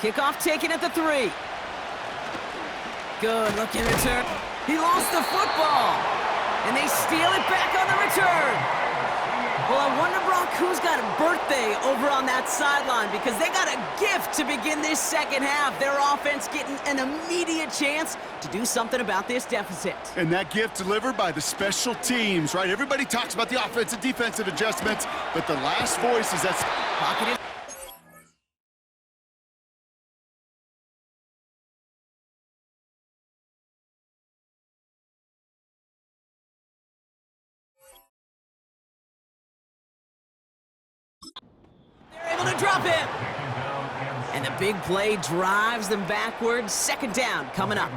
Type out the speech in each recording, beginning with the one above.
Kickoff taken at the 3. Good looking return. He lost the football. And they steal it back on the return. Well, I wonder, Brock, who's got a birthday over on that sideline, because they got a gift to begin this second half. Their offense getting an immediate chance to do something about this deficit. And that gift delivered by the special teams, right? Everybody talks about the offensive and defensive adjustments, but the last voice is that Pocketed. They're able to drop him. And the big play drives them backwards. Second down coming up.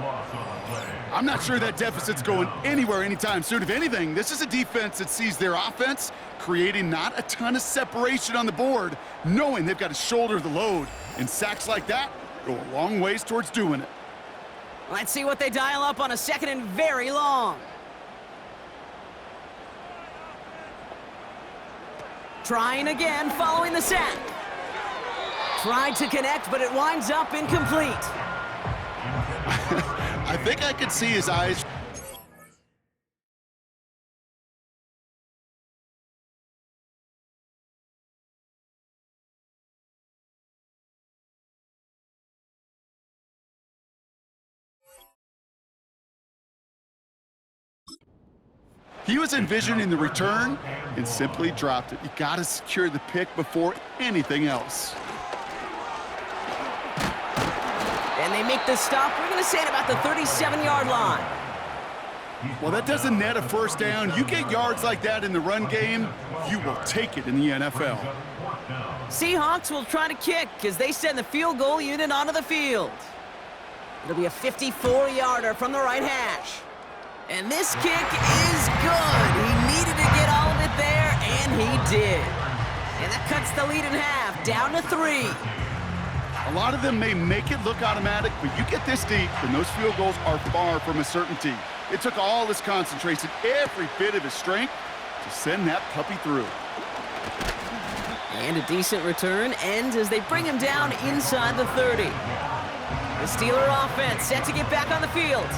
I'm not sure that deficit's going anywhere anytime soon. If anything, this is a defense that sees their offense creating not a ton of separation on the board, knowing they've got to shoulder the load. And sacks like that go a long ways towards doing it. Let's see what they dial up on a second and very long. Trying again following the sack. Tried to connect, but it winds up incomplete. I think I could see his eyes. He was envisioning the return and simply dropped it. You got to secure the pick before anything else. And they make the stop. We're going to say it about the 37-yard line. Well, that doesn't net a first down. You get yards like that in the run game, you will take it in the NFL. Seahawks will try to kick as they send the field goal unit onto the field. It'll be a 54-yarder from the right hash. And this kick is good. He needed to get all of it there, and he did. And that cuts the lead in half, down to 3. A lot of them may make it look automatic, but you get this deep, and those field goals are far from a certainty. It took all his concentration, every bit of his strength, to send that puppy through. And a decent return ends as they bring him down inside the 30. The Steeler offense set to get back on the field.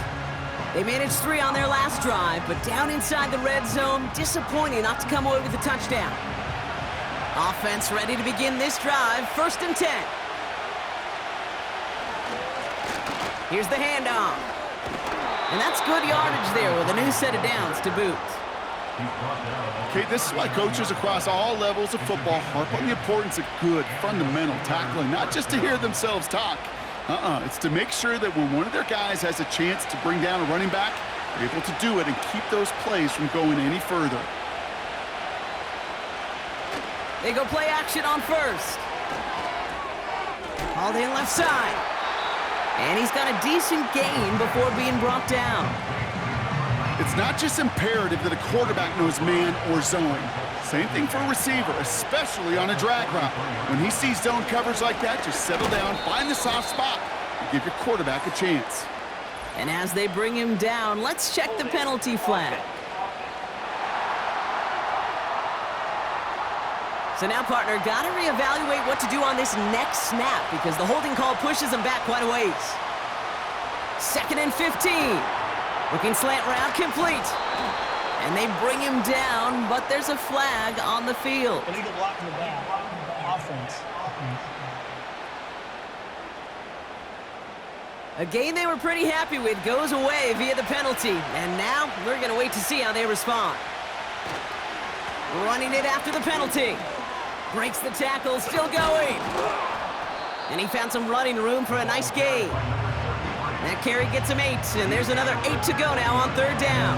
They managed 3 on their last drive, but down inside the red zone, disappointing not to come away with a touchdown. Offense ready to begin this drive, 1st and 10. Here's the handoff. And that's good yardage there with a new set of downs to boot. Okay, this is why coaches across all levels of football harp on the importance of good, fundamental tackling, not just to hear themselves talk. It's to make sure that when one of their guys has a chance to bring down a running back, they're able to do it and keep those plays from going any further. They go play action on 1st. Hauled in left side. And he's got a decent gain before being brought down. It's not just imperative that a quarterback knows man or zone. Same thing for a receiver, especially on a drag route. When he sees zone coverage like that, just settle down, find the soft spot, and give your quarterback a chance. And as they bring him down, let's check the penalty flag. So now, partner, got to reevaluate what to do on this next snap because the holding call pushes him back quite a ways. 2nd and 15. Looking slant route complete. And they bring him down, but there's a flag on the field. Illegal block in the back. Offense. A gain they were pretty happy with goes away via the penalty. And now we're going to wait to see how they respond. Running it after the penalty. Breaks the tackle, still going. And he found some running room for a nice gain. That carry gets him 8, and there's another 8 to go now on 3rd down.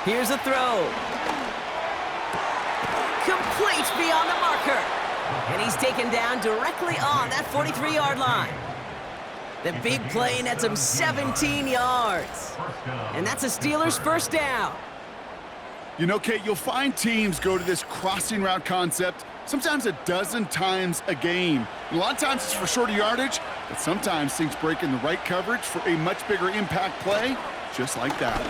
Here's a throw. Complete beyond the marker. And he's taken down directly on that 43-yard line. The big play nets him 17 yards. And that's a Steelers 1st down. You know, Kate, you'll find teams go to this crossing route concept sometimes a dozen times a game. And a lot of times it's for shorter yardage, but sometimes things break in the right coverage for a much bigger impact play, just like that.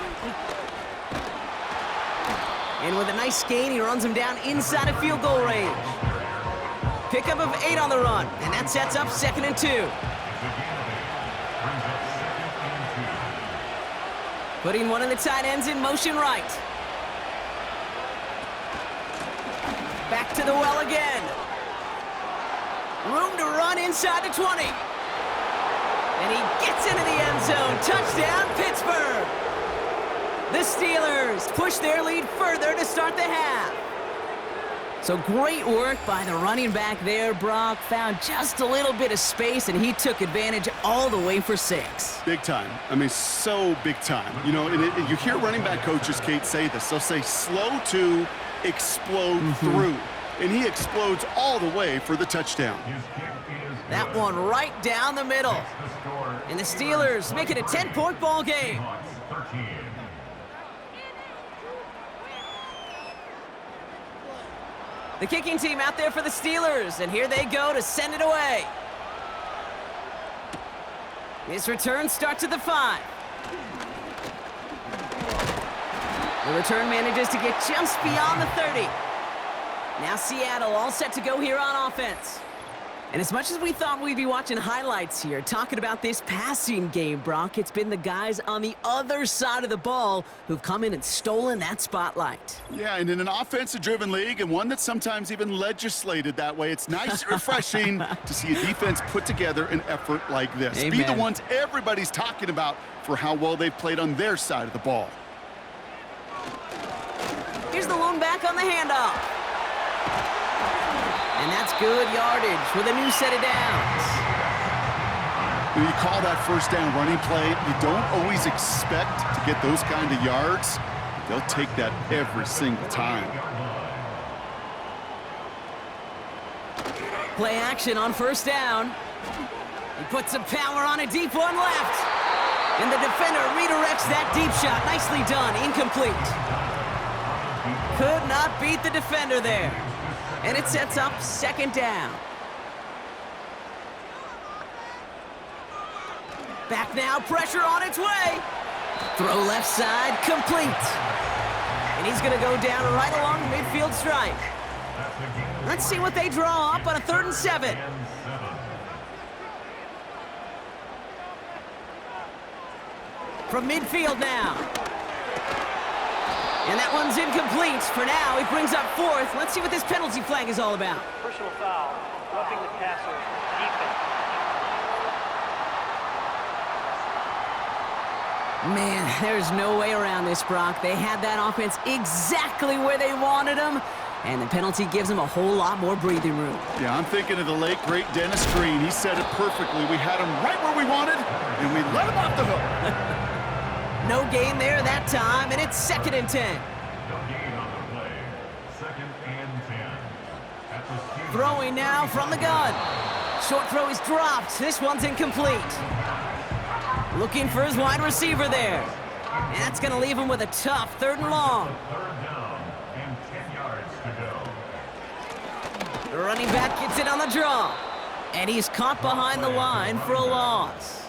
And with a nice gain, he runs him down inside of field goal range. Pickup of 8 on the run, and that sets up 2nd and 2. Putting one of the tight ends in motion right. Back to the well again. Room to run inside the 20. And he gets into the end zone. Touchdown, Pittsburgh. The Steelers push their lead further to start the half. So great work by the running back there. Brock found just a little bit of space, and he took advantage all the way for 6. Big time. I mean, so big time. You know, and you hear running back coaches, Kate, say this. They'll say slow to explode through. And he explodes all the way for the touchdown. That one right down the middle. And the Steelers make it a 10-point ball game. The kicking team out there for the Steelers, and here they go to send it away. This return starts at the 5. The return manages to get just beyond the 30. Now Seattle all set to go here on offense. And as much as we thought we'd be watching highlights here, talking about this passing game, Brock, it's been the guys on the other side of the ball who've come in and stolen that spotlight. Yeah, and in an offensive-driven league, and one that's sometimes even legislated that way, it's nice and refreshing to see a defense put together an effort like this. Amen. Be the ones everybody's talking about for how well they've played on their side of the ball. Here's the lone back on the handoff. And that's good yardage with a new set of downs. When you call that first down running play, you don't always expect to get those kind of yards. They'll take that every single time. Play action on first down. He puts some power on a deep one left. And the defender redirects that deep shot. Nicely done. Incomplete. Could not beat the defender there. And it sets up 2nd down. Back now, pressure on its way. Throw left side, complete. And he's going to go down right along the midfield stripe. Let's see what they draw up on a 3rd and 7. From midfield now. And that one's incomplete. For now, he brings up 4th. Let's see what this penalty flag is all about. Personal foul, roughing the passer, defense. Man, there's no way around this, Brock. They had that offense exactly where they wanted them, and the penalty gives them a whole lot more breathing room. Yeah, I'm thinking of the late, great Dennis Green. He said it perfectly. We had him right where we wanted, and we let him off the hook. No gain there that time, and it's 2nd and 10. No gain on the play. 2nd and 10. Throwing now from the gun. Short throw is dropped. This one's incomplete. Looking for his wide receiver there. And that's going to leave him with a tough 3rd and long. 3rd down and 10 yards to go. The running back gets it on the draw. And he's caught behind the line for a loss.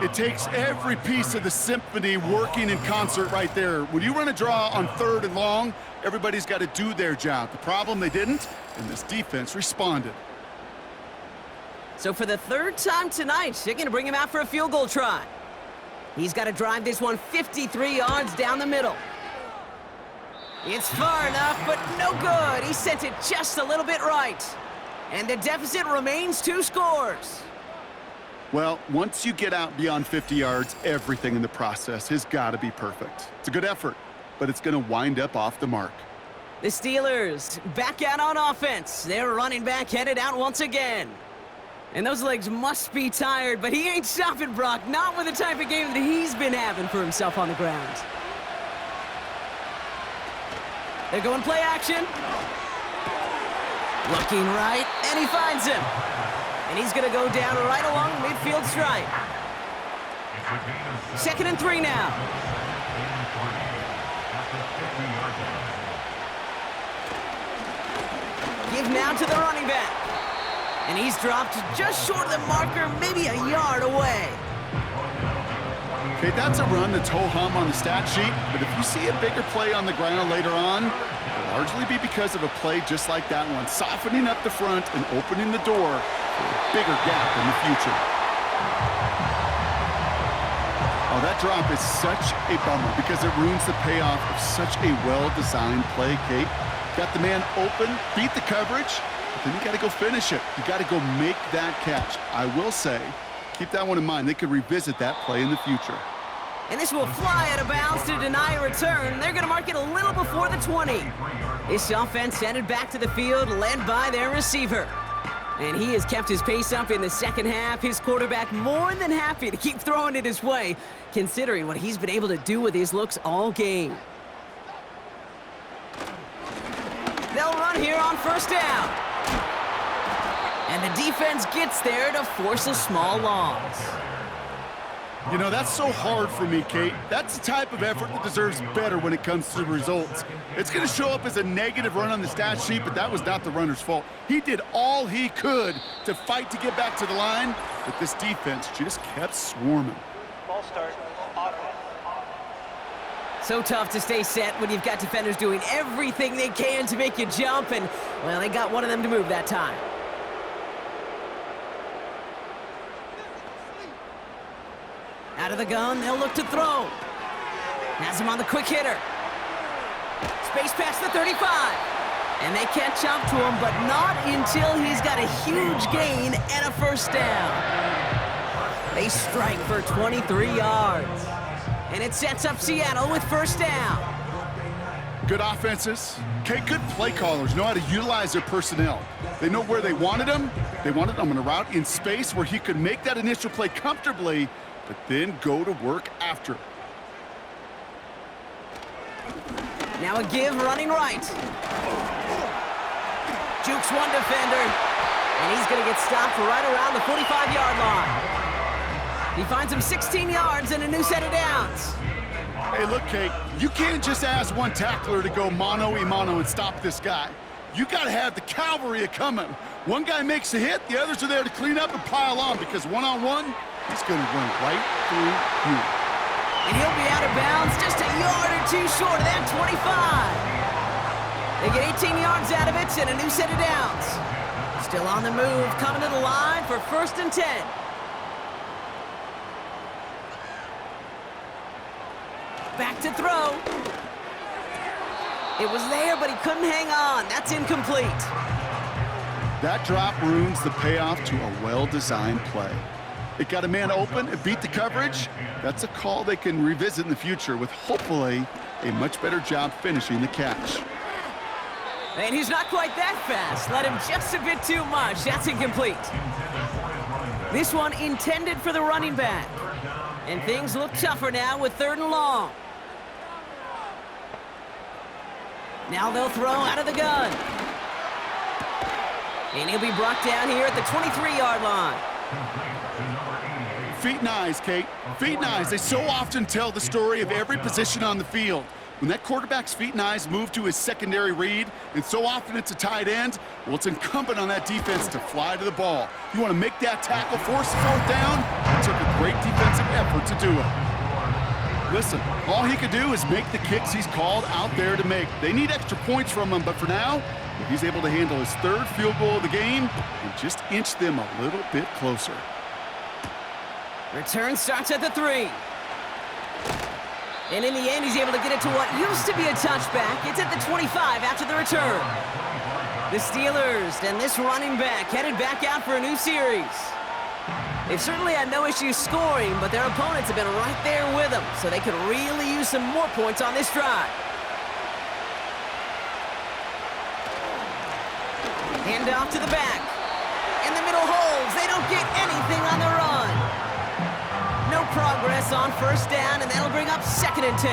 It takes every piece of the symphony working in concert right there. When you run a draw on 3rd and long, everybody's got to do their job. The problem, they didn't, and this defense responded. So for the 3rd time tonight, they're going to bring him out for a field goal try. He's got to drive this one 53 yards down the middle. It's far enough, but no good. He sent it just a little bit right. And the deficit remains 2 scores. Well, once you get out beyond 50 yards, everything in the process has got to be perfect. It's a good effort, but it's going to wind up off the mark. The Steelers back out on offense. Their running back headed out once again. And those legs must be tired, but he ain't stopping, Brock. Not with the type of game that he's been having for himself on the ground. They're going play action. Looking right, and he finds him. And he's going to go down right along the midfield stripe. 2nd and 3 now. Give now to the running back. And he's dropped just short of the marker, maybe a yard away. Okay, that's a run that's ho-hum on the stat sheet, but if you see a bigger play on the ground later on, it'll largely be because of a play just like that one, softening up the front and opening the door for a bigger gap in the future. Oh, that drop is such a bummer because it ruins the payoff of such a well-designed play, Kate. Got the man open, beat the coverage, but then you got to go finish it. You got to go make that catch. I will say, keep that one in mind. They could revisit that play in the future. And this will fly out of bounds to deny a return. They're going to mark it a little before the 20. This offense headed back to the field, led by their receiver. And he has kept his pace up in the second half. His quarterback more than happy to keep throwing it his way, considering what he's been able to do with his looks all game. They'll run here on first down. And the defense gets there to force a small loss. You know, that's so hard for me, Kate. That's the type of effort that deserves better when it comes to the results. It's going to show up as a negative run on the stat sheet, but that was not the runner's fault. He did all he could to fight to get back to the line, but this defense just kept swarming. Ball start, offense. So tough to stay set when you've got defenders doing everything they can to make you jump, and, well, they got one of them to move that time. Out of the gun, they'll look to throw. Has him on the quick hitter. Space past the 35. And they catch up to him, but not until he's got a huge gain and a first down. They strike for 23 yards. And it sets up Seattle with first down. Good offenses. Okay, good play callers know how to utilize their personnel. They know where they wanted him. They wanted him on a route in space where he could make that initial play comfortably, but then go to work after. Now a give running right. Jukes one defender, and he's going to get stopped right around the 45-yard line. He finds him 16 yards and a new set of downs. Hey, look, Kate, you can't just ask one tackler to go mano-a-mano and stop this guy. You got to have the cavalry coming. One guy makes a hit, the others are there to clean up and pile on, because one-on-one, he's going to run right through you. And he'll be out of bounds just a yard or two short of that 25. They get 18 yards out of it and a new set of downs. Still on the move, coming to the line for 1st and 10. Back to throw. It was there, but he couldn't hang on. That's incomplete. That drop ruins the payoff to a well-designed play. It got a man open, it beat the coverage. That's a call they can revisit in the future with hopefully a much better job finishing the catch. And he's not quite that fast. Let him just a bit too much. That's incomplete. This one intended for the running back. And things look tougher now with 3rd and long. Now they'll throw out of the gun. And he'll be brought down here at the 23-yard line. Feet and eyes, Kate. Feet and eyes. They so often tell the story of every position on the field. When that quarterback's feet and eyes move to his secondary read, and so often it's a tight end, well, it's incumbent on that defense to fly to the ball. You want to make that tackle, force the 4th down. It took a great defensive effort to do it. Listen, all he could do is make the kicks he's called out there to make. They need extra points from him, but for now, he's able to handle his 3rd field goal of the game and just inch them a little bit closer. Return starts at the 3. And in the end, he's able to get it to what used to be a touchback. It's at the 25 after the return. The Steelers and this running back headed back out for a new series. They've certainly had no issues scoring, but their opponents have been right there with them, so they could really use some more points on this drive. Hand off to the back. In the middle holds. They don't get anything on the run. No progress on 1st down, and that'll bring up 2nd and 10.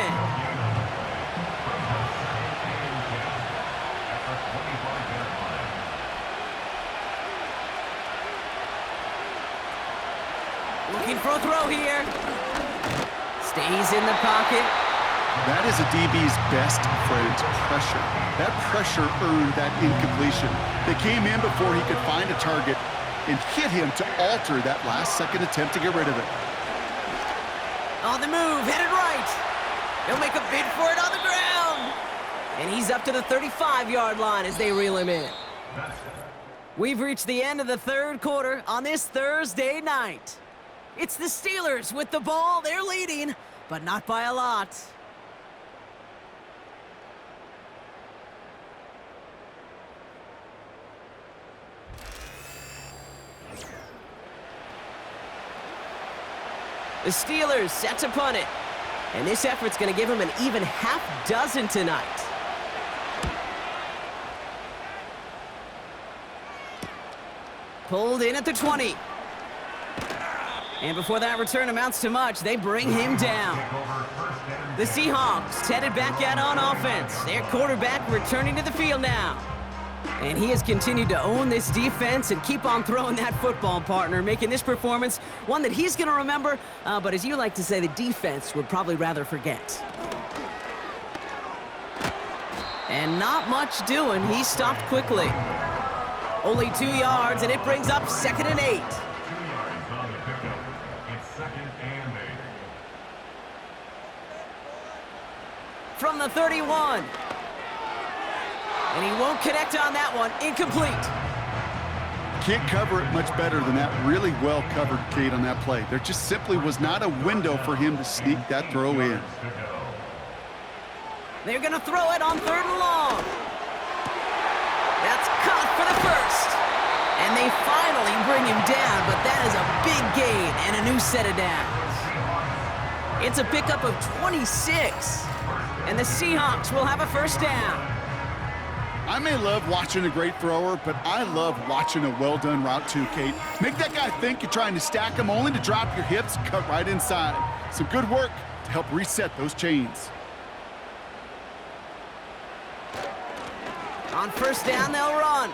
Looking for a throw here. Stays in the pocket. That is a DB's best friend, pressure. That pressure earned that incompletion. They came in before he could find a target and hit him to alter that last-second attempt to get rid of it. On the move, headed right. He'll make a bid for it on the ground. And he's up to the 35-yard line as they reel him in. We've reached the end of the third quarter on this Thursday night. It's the Steelers with the ball. They're leading, but not by a lot. The Steelers set to punt it. And this effort's going to give him an even half dozen tonight. Pulled in at the 20. And before that return amounts to much, they bring him down. The Seahawks headed back out on offense. Their quarterback returning to the field now. And he has continued to own this defense and keep on throwing that football, partner, making this performance one that he's going to remember, but as you like to say, the defense would probably rather forget. And not much doing. He stopped quickly. Only 2 yards, and it brings up 2nd and 8. 2 yards on the pickup. It's 2nd and 8. From the 31. And he won't connect on that one. Incomplete. Can't cover it much better than that. Really well covered, Kate, on that play. There just simply was not a window for him to sneak that throw in. They're going to throw it on 3rd and long. That's caught for the first. And they finally bring him down, but that is a big gain and a new set of downs. It's a pickup of 26. And the Seahawks will have a first down. I may love watching a great thrower, but I love watching a well-done route too, Kate. Make that guy think you're trying to stack him only to drop your hips, cut right inside. Some good work to help reset those chains. On first down, they'll run.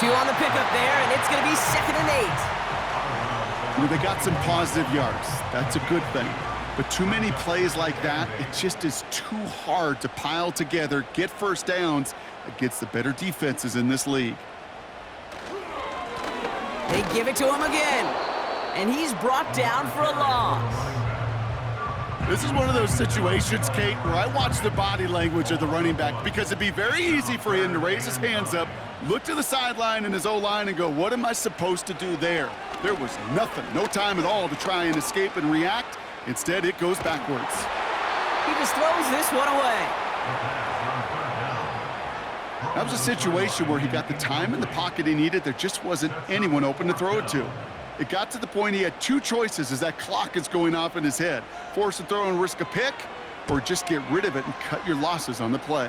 2 on the pickup there, and it's going to be 2nd and 8. Well, they got some positive yards. That's a good thing. But too many plays like that, it just is too hard to pile together, get first downs against the better defenses in this league. They give it to him again, and he's brought down for a loss. This is one of those situations, Kate, where I watch the body language of the running back because it'd be very easy for him to raise his hands up, look to the sideline in his O-line and go, what am I supposed to do there? There was nothing, no time at all to try and escape and react. Instead, it goes backwards. He just throws this one away. That was a situation where he got the time in the pocket he needed. There just wasn't anyone open to throw it to. It got to the point he had 2 choices as that clock is going off in his head. Force a throw and risk a pick, or just get rid of it and cut your losses on the play.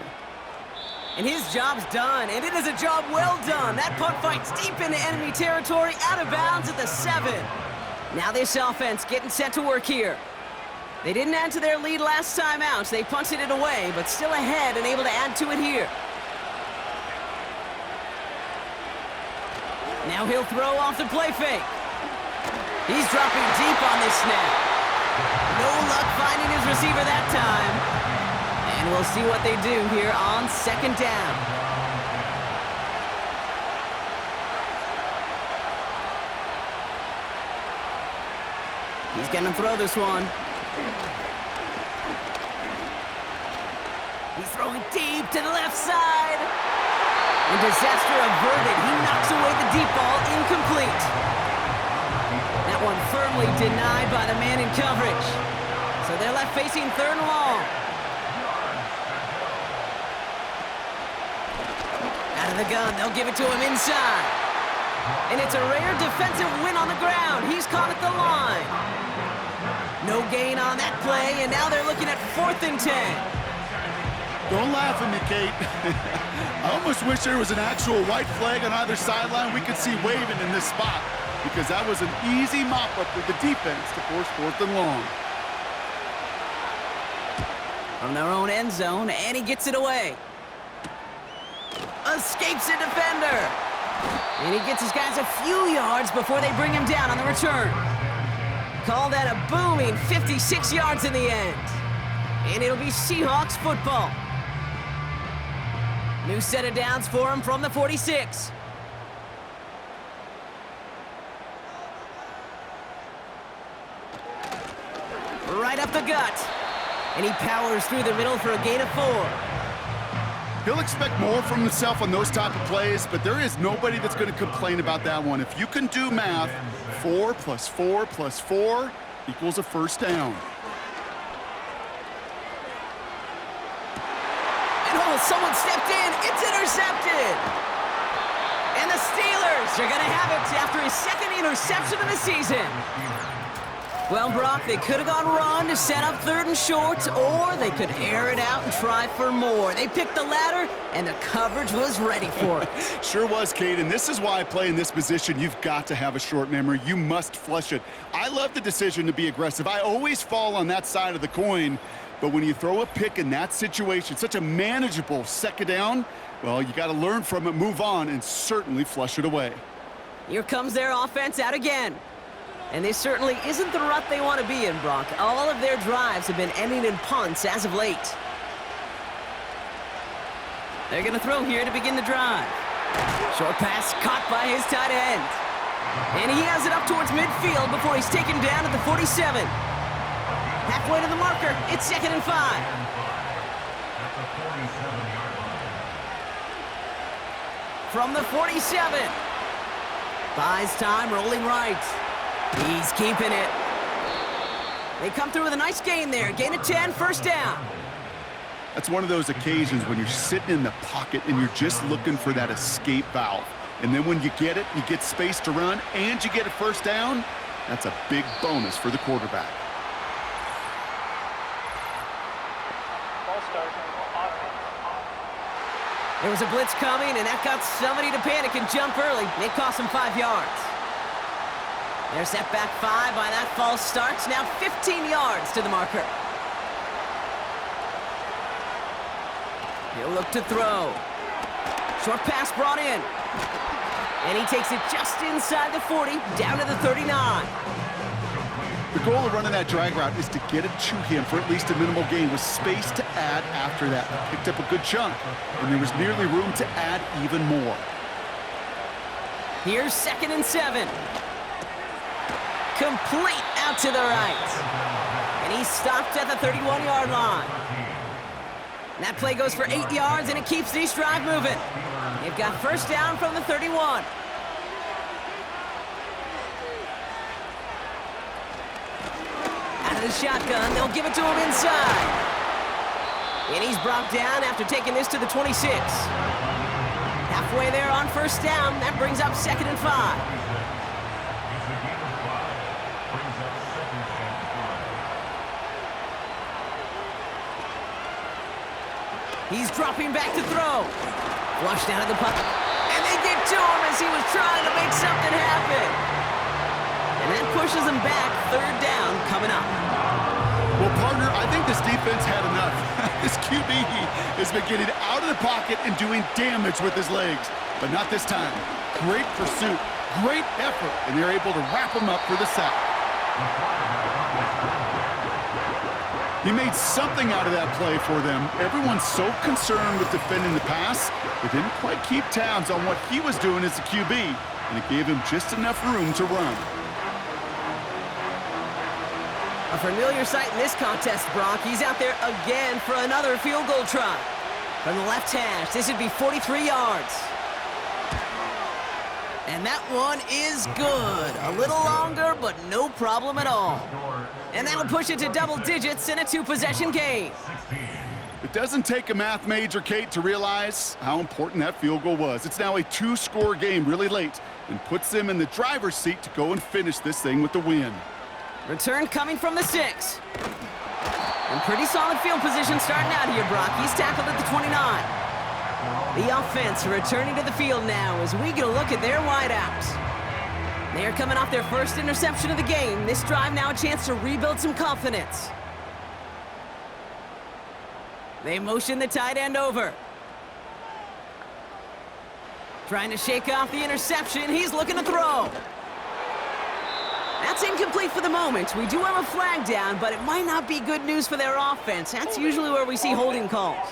And his job's done, and it is a job well done. That punt fight's deep into enemy territory, out of bounds at the 7. Now this offense getting set to work here. They didn't add to their lead last time out. They punted it away, but still ahead and able to add to it here. Now he'll throw off the play fake. He's dropping deep on this snap. No luck finding his receiver that time. And we'll see what they do here on 2nd down. He's going to throw this one. He's throwing deep to the left side. And disaster averted. He knocks away the deep ball, incomplete. That one firmly denied by the man in coverage. So they're left facing 3rd and long. Out of the gun, they'll give it to him inside. And it's a rare defensive win on the ground. He's caught at the line. No gain on that play, and now they're looking at 4th and 10. Don't laugh at me, Kate. I almost wish there was an actual white flag on either sideline we could see waving in this spot, because that was an easy mop-up for the defense to force 4th and long. From their own end zone, and he gets it away. Escapes a defender. And he gets his guys a few yards before they bring him down on the return. Call that a booming 56 yards in the end. And it'll be Seahawks football. New set of downs for him from the 46. right up the gut. And he powers through the middle for a gain of 4. He'll expect more from himself on those type of plays, but there is nobody that's going to complain about that one. If you can do math, 4 plus 4 plus 4 equals a first down. And oh, someone stepped in. It's intercepted. And the Steelers are going to have it after his second interception of the season. Well, Brock, they could have gone run to set up 3rd and short, or they could air it out and try for more. They picked the latter, and the coverage was ready for it. Sure was, Kate, and this is why I play in this position. You've got to have a short memory. You must flush it. I love the decision to be aggressive. I always fall on that side of the coin, but when you throw a pick in that situation, such a manageable second down, well, you got to learn from it, move on, and certainly flush it away. Here comes their offense out again. And this certainly isn't the rut they want to be in, Brock. All of their drives have been ending in punts as of late. They're going to throw here to begin the drive. Short pass caught by his tight end. And he has it up towards midfield before he's taken down at the 47. Halfway to the marker, it's 2nd and 5. That's a 47-yard line. From the 47. Buys time, rolling right. He's keeping it. They come through with a nice gain there. Gain of 10, first down. That's one of those occasions when you're sitting in the pocket and you're just looking for that escape valve. And then when you get it, you get space to run, and you get a first down, that's a big bonus for the quarterback. Ball start, offense. There was a blitz coming, and that got somebody to panic and jump early. It cost him 5 yards. They're set back 5 by that false start. Now 15 yards to the marker. He'll look to throw. Short pass brought in. And he takes it just inside the 40, down to the 39. The goal of running that drag route is to get it to him for at least a minimal gain with space to add after that. He picked up a good chunk, and there was nearly room to add even more. Here's 2nd and 7. Complete out to the right. And he's stopped at the 31-yard line. And that play goes for 8 yards, and it keeps this drive moving. They've got first down from the 31. Out of the shotgun, they'll give it to him inside. And he's brought down after taking this to the 26. Halfway there on first down, that brings up 2nd and 5. He's dropping back to throw. Flushed out of the pocket. And they get to him as he was trying to make something happen. And that pushes him back. 3rd down coming up. Well, partner, I think this defense had enough. This QB has been getting out of the pocket and doing damage with his legs. But not this time. Great pursuit, great effort, and they're able to wrap him up for the sack. He made something out of that play for them. Everyone's so concerned with defending the pass, they didn't quite keep tabs on what he was doing as a QB, and it gave him just enough room to run. A familiar sight in this contest, Brock. He's out there again for another field goal try. From the left hash, this would be 43 yards. And that one is good. A little longer, but no problem at all. And that'll push it to double digits in a 2-possession game. It doesn't take a math major, Kate, to realize how important that field goal was. It's now a 2-score game really late and puts them in the driver's seat to go and finish this thing with the win. Return coming from the 6. And pretty solid field position starting out here, Brock. He's tackled at the 29. The offense returning to the field now as we get a look at their wideouts. They are coming off their first interception of the game. This drive now a chance to rebuild some confidence. They motion the tight end over. Trying to shake off the interception. He's looking to throw. That's incomplete for the moment. We do have a flag down, but it might not be good news for their offense. That's usually where we see holding calls.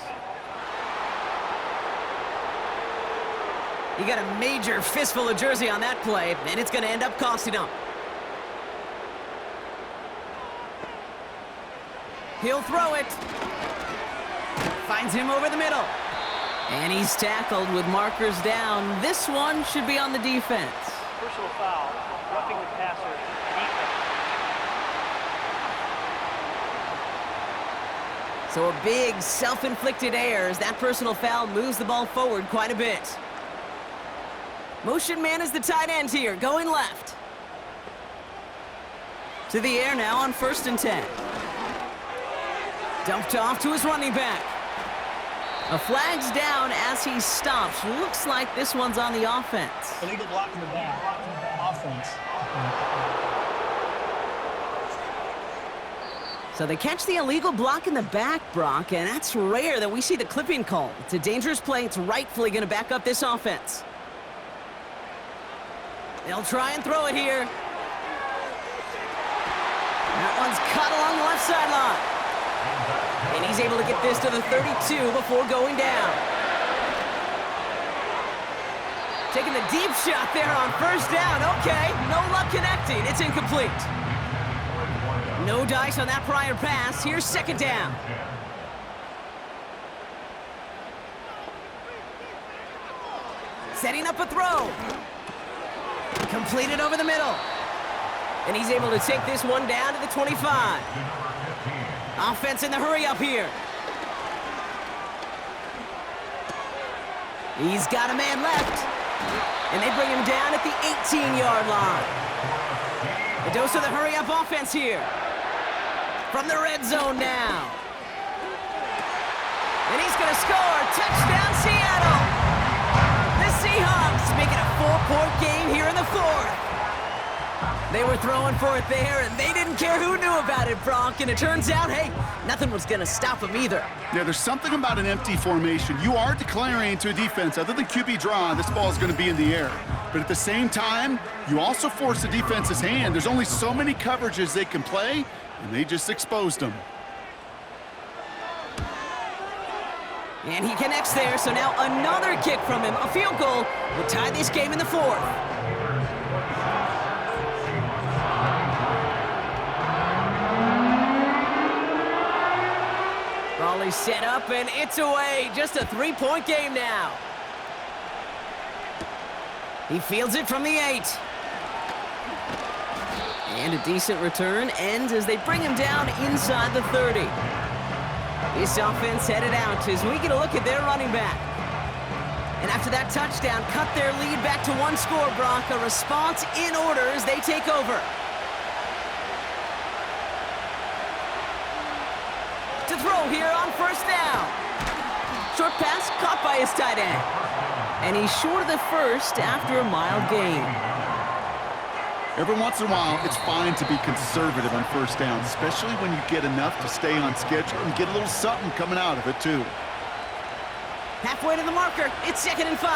You got a major fistful of jersey on that play, and it's going to end up costing them. He'll throw it. Finds him over the middle. And he's tackled with markers down. This one should be on the defense. Personal foul, roughing the passer, defense. So a big self-inflicted error as that personal foul moves the ball forward quite a bit. Motion man is the tight end here, going left. To the air now on 1st and 10. Dumped off to his running back. A flag's down as he stops. Looks like this one's on the offense. Illegal block in the back. Offense. So they catch the illegal block in the back, Brock, and that's rare that we see the clipping call. It's a dangerous play. It's rightfully going to back up this offense. They'll try and throw it here. That one's cut along the left sideline. And he's able to get this to the 32 before going down. Taking the deep shot there on 1st down. Okay, no luck connecting. It's incomplete. No dice on that prior pass. Here's 2nd down. Setting up a throw. Completed over the middle. And he's able to take this one down to the 25. Offense in the hurry up here. He's got a man left. And they bring him down at the 18-yard line. A dose of the hurry up offense here. From the red zone now. And he's going to score. Touchdown, Seattle. The Seahawks make it a 4-point game here in the 4th. They were throwing for it there, and they didn't care who knew about it, Brock. And it turns out, hey, nothing was going to stop them either. Yeah, there's something about an empty formation. You are declaring to a defense, other than QB draw, this ball is going to be in the air. But at the same time, you also force the defense's hand. There's only so many coverages they can play, and they just exposed them. And he connects there, so now another kick from him. A field goal will tie this game in the 4th. Brawley set up, and it's away. Just a 3-point game now. He fields it from the 8. And a decent return ends as they bring him down inside the 30. This offense headed out as we get a look at their running back. And after that touchdown, cut their lead back to 1 score, Brock. A response in order as they take over. To throw here on 1st down. Short pass caught by his tight end. And he's short of the 1st after a mild gain. Every once in a while, it's fine to be conservative on 1st down, especially when you get enough to stay on schedule and get a little something coming out of it, too. Halfway to the marker. It's 2nd and 5.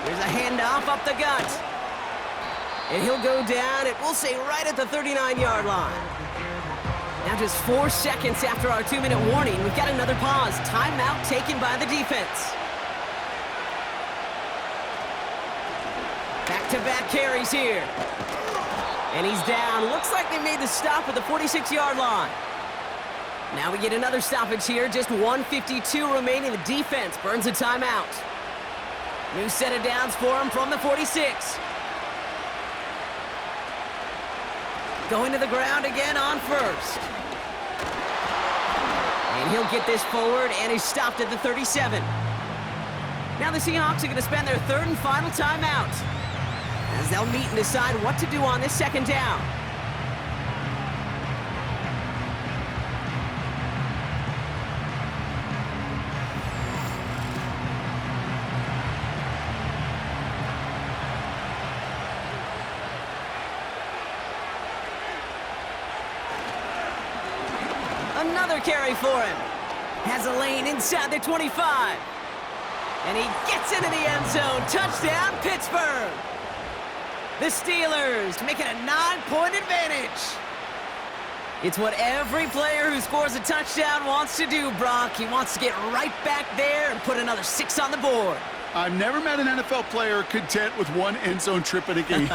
There's a handoff up the gut. And he'll go down, we'll say right at the 39-yard line. Now just 4 seconds after our 2-minute warning, we've got another pause. Timeout taken by the defense. Back-to-back carries here. And he's down. Looks like they made the stop at the 46-yard line. Now we get another stoppage here. Just 1:52 remaining. The defense burns a timeout. New set of downs for him from the 46. Going to the ground again on 1st. And he'll get this forward, and he's stopped at the 37. Now the Seahawks are going to spend their 3rd and final timeout as they'll meet and decide what to do on this 2nd down. Another carry for him. Has a lane inside the 25. And he gets into the end zone. Touchdown, Pittsburgh. The Steelers make it a 9-point advantage. It's what every player who scores a touchdown wants to do, Brock. He wants to get right back there and put another 6 on the board. I've never met an NFL player content with one end zone trip in a game.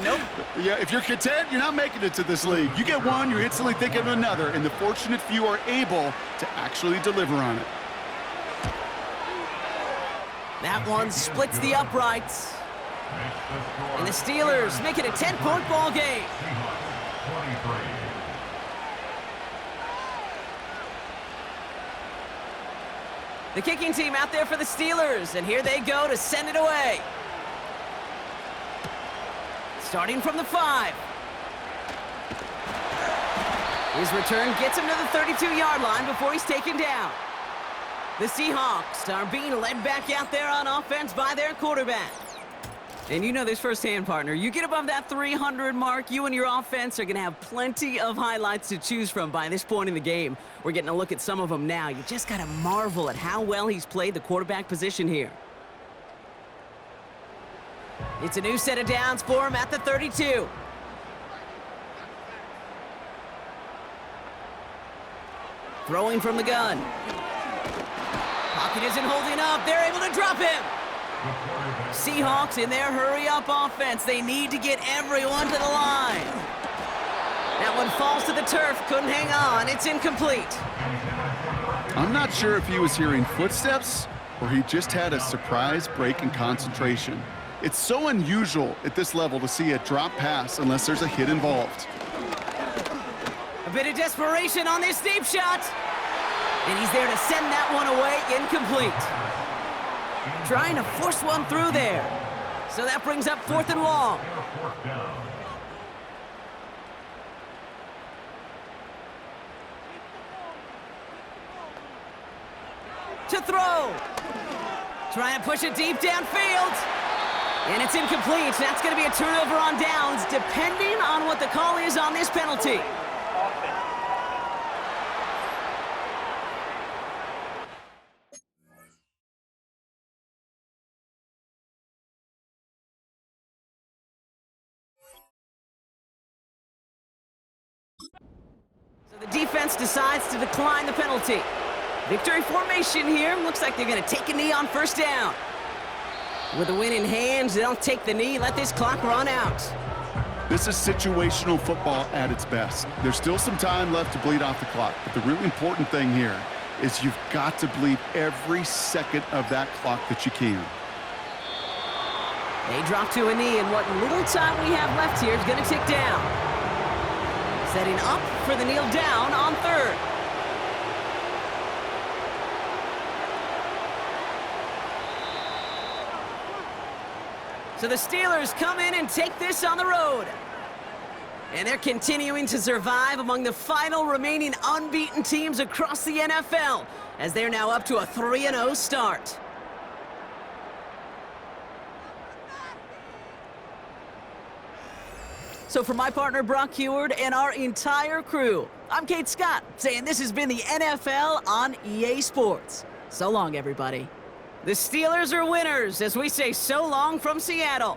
Nope. Yeah, if you're content, you're not making it to this league. You get one, you're instantly thinking of another, and the fortunate few are able to actually deliver on it. That one splits the uprights. And the Steelers make it a 10-point ball game. Seahawks 23. The kicking team out there for the Steelers, and here they go to send it away. Starting from the 5. His return gets him to the 32-yard line before he's taken down. The Seahawks are being led back out there on offense by their quarterback. And you know this firsthand, partner. You get above that 300 mark, you and your offense are going to have plenty of highlights to choose from by this point in the game. We're getting a look at some of them now. You just got to marvel at how well he's played the quarterback position here. It's a new set of downs for him at the 32. Throwing from the gun. Pocket isn't holding up. They're able to drop him. Seahawks in their hurry-up offense. They need to get everyone to the line. That one falls to the turf. Couldn't hang on. It's incomplete. I'm not sure if he was hearing footsteps or he just had a surprise break in concentration. It's so unusual at this level to see a drop pass unless there's a hit involved. A bit of desperation on this deep shot. And he's there to send that one away. Incomplete. Trying to force one through there. So that brings up 4th and long. To throw. Trying to push it deep downfield. And it's incomplete. That's going to be a turnover on downs, depending on what the call is on this penalty. So the defense decides to decline the penalty. Victory formation here. Looks like they're going to take a knee on first down. With the win in hand, they'll take the knee, let this clock run out. This is situational football at its best. There's still some time left to bleed off the clock, but the really important thing here is you've got to bleed every second of that clock that you can. They drop to a knee, and what little time we have left here is going to tick down. Setting up for the kneel down on 3rd. So the Steelers come in and take this on the road. And they're continuing to survive among the final remaining unbeaten teams across the NFL, as they're now up to a 3-0 start. So for my partner, Brock Heward, and our entire crew, I'm Kate Scott, saying this has been the NFL on EA Sports. So long, everybody. The Steelers are winners as we say so long from Seattle.